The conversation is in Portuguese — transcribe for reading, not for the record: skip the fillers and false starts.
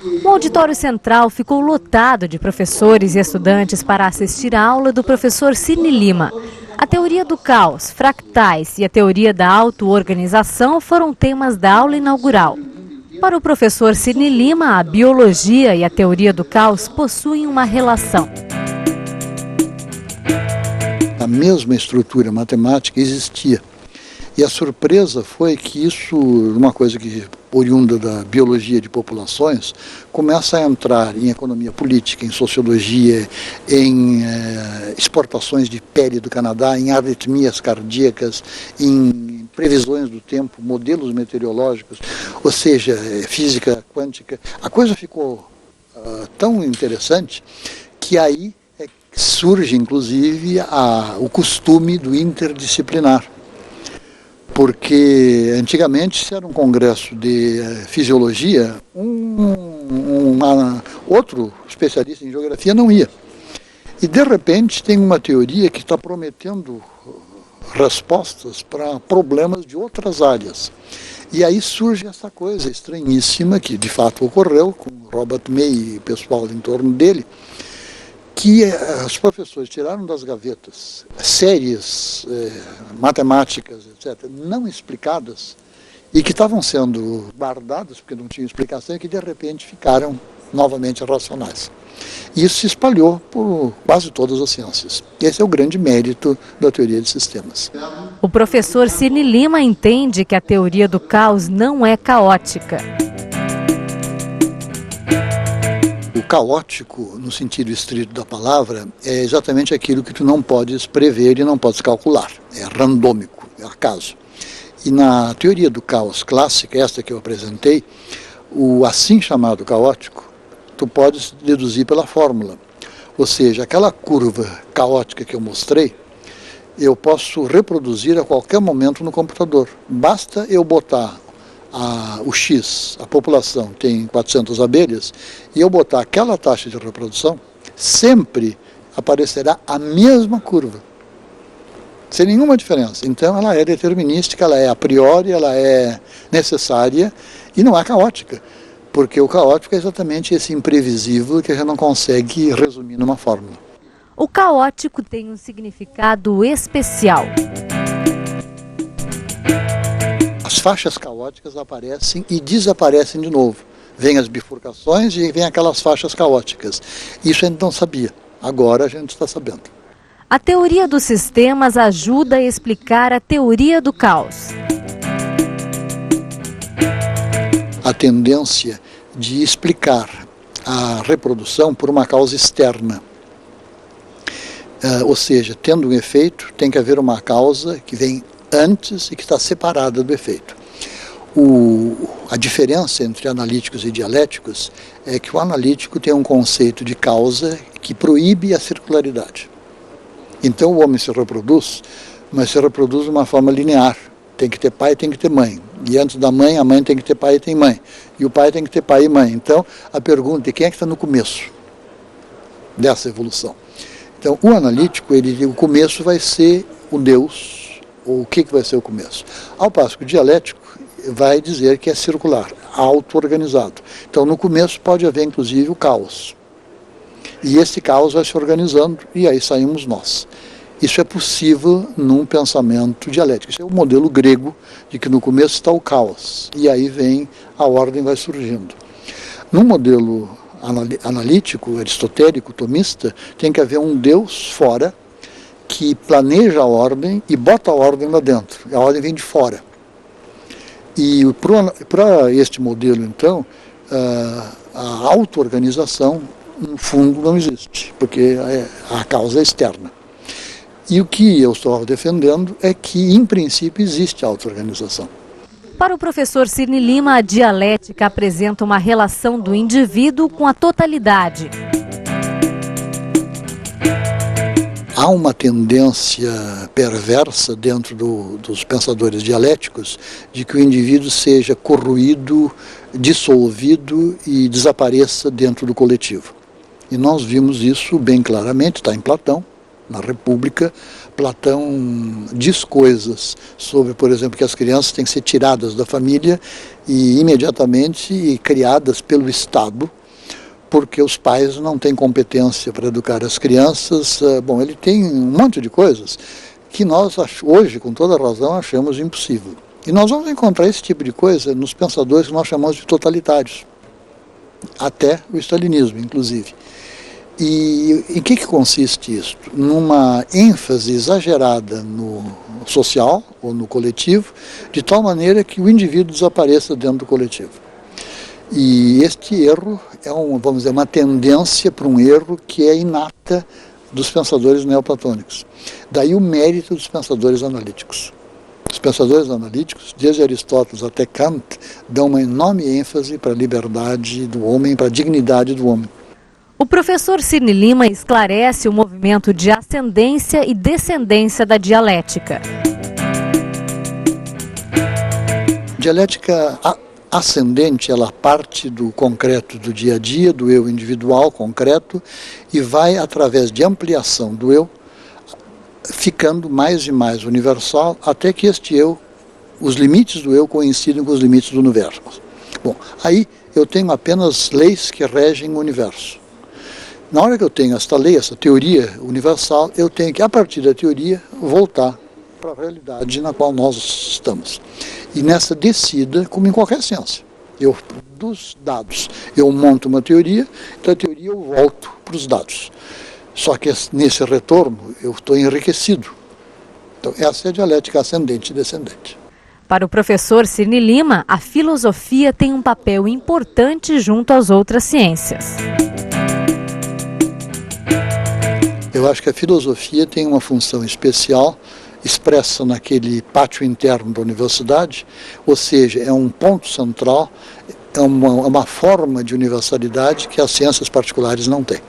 O auditório central ficou lotado de professores e estudantes para assistir à aula do professor Cirne Lima. A teoria do caos, fractais e a teoria da auto-organização foram temas da aula inaugural. Para o professor Cirne Lima, a biologia e a teoria do caos possuem uma relação. A mesma estrutura matemática existia. E a surpresa foi que isso, uma coisa que oriunda da biologia de populações, começa a entrar em economia política, em sociologia, em exportações de pele do Canadá, em arritmias cardíacas, em previsões do tempo, modelos meteorológicos, ou seja, física quântica. A coisa ficou tão interessante que aí surge, inclusive, o costume do interdisciplinar. Porque antigamente, se era um congresso de fisiologia, outro especialista em geografia não ia. E de repente tem uma teoria que está prometendo respostas para problemas de outras áreas. E aí surge essa coisa estranhíssima, que de fato ocorreu com Robert May e o pessoal em torno dele, que os professores tiraram das gavetas séries matemáticas, etc., não explicadas, e que estavam sendo guardadas, porque não tinham explicação, e que de repente ficaram novamente racionais. Isso se espalhou por quase todas as ciências. Esse é o grande mérito da teoria de sistemas. O professor Cirne Lima entende que a teoria do caos não é caótica. O caótico, no sentido estrito da palavra, é exatamente aquilo que tu não podes prever e não podes calcular. É randômico, é acaso. E na teoria do caos clássica, esta que eu apresentei, o assim chamado caótico, tu podes deduzir pela fórmula. Ou seja, aquela curva caótica que eu mostrei, eu posso reproduzir a qualquer momento no computador. Basta eu botar o X, a população tem 400 abelhas, e eu botar aquela taxa de reprodução, sempre aparecerá a mesma curva, sem nenhuma diferença. Então ela é determinística, ela é a priori, ela é necessária e não é caótica, porque o caótico é exatamente esse imprevisível que a gente não consegue resumir numa fórmula. O caótico tem um significado especial. As faixas caóticas aparecem e desaparecem de novo. Vêm as bifurcações e vêm aquelas faixas caóticas. Isso a gente não sabia. Agora a gente está sabendo. A teoria dos sistemas ajuda a explicar a teoria do caos. A tendência de explicar a reprodução por uma causa externa. Ou seja, tendo um efeito, tem que haver uma causa que vem antes e que está separada do efeito. A diferença entre analíticos e dialéticos é que o analítico tem um conceito de causa que proíbe a circularidade. Então o homem se reproduz, mas se reproduz de uma forma linear. Tem que ter pai e tem que ter mãe. E antes da mãe, a mãe tem que ter pai e tem mãe. E o pai tem que ter pai e mãe. Então a pergunta é quem é que está no começo dessa evolução? Então o analítico, o começo vai ser o Deus, ou o que vai ser o começo. Ao passo que o dialético vai dizer que é circular, auto-organizado. Então, no começo pode haver, inclusive, o caos. E esse caos vai se organizando e aí saímos nós. Isso é possível num pensamento dialético. Isso é o modelo grego de que no começo está o caos. E aí vem, a ordem vai surgindo. No modelo analítico, aristotélico, tomista, tem que haver um Deus fora, que planeja a ordem e bota a ordem lá dentro. A ordem vem de fora. E para este modelo, então, a auto-organização, no fundo, não existe, porque a causa é externa. E o que eu estou defendendo é que, em princípio, existe auto-organização. Para o professor Cirne Lima, a dialética apresenta uma relação do indivíduo com a totalidade. Há uma tendência perversa dentro dos pensadores dialéticos de que o indivíduo seja corroído, dissolvido e desapareça dentro do coletivo. E nós vimos isso bem claramente, está em Platão, na República, Platão diz coisas sobre, por exemplo, que as crianças têm que ser tiradas da família e imediatamente criadas pelo Estado, porque os pais não têm competência para educar as crianças. Bom, ele tem um monte de coisas que nós hoje, com toda razão, achamos impossível. E nós vamos encontrar esse tipo de coisa nos pensadores que nós chamamos de totalitários, até o stalinismo, inclusive. E em que consiste isso? Numa ênfase exagerada no social ou no coletivo, de tal maneira que o indivíduo desapareça dentro do coletivo. E este erro é vamos dizer, uma tendência para um erro que é inata dos pensadores neoplatônicos. Daí o mérito dos pensadores analíticos. Os pensadores analíticos, desde Aristóteles até Kant, dão uma enorme ênfase para a liberdade do homem, para a dignidade do homem. O professor Cirne Lima esclarece o movimento de ascendência e descendência da dialética. Dialética ascendente, ela parte do concreto do dia a dia, do eu individual concreto, e vai, através de ampliação do eu, ficando mais e mais universal, até que este eu, os limites do eu coincidem com os limites do universo. Bom, aí eu tenho apenas leis que regem o universo. Na hora que eu tenho esta lei, essa teoria universal, eu tenho que, a partir da teoria, voltar para a realidade na qual nós estamos. E nessa descida, como em qualquer ciência, dos dados, eu monto uma teoria, da teoria eu volto para os dados. Só que nesse retorno eu estou enriquecido. Então essa é a dialética ascendente e descendente. Para o professor Cirne Lima, a filosofia tem um papel importante junto às outras ciências. Eu acho que a filosofia tem uma função especial, expressa naquele pátio interno da universidade, ou seja, é um ponto central, é uma forma de universalidade que as ciências particulares não têm.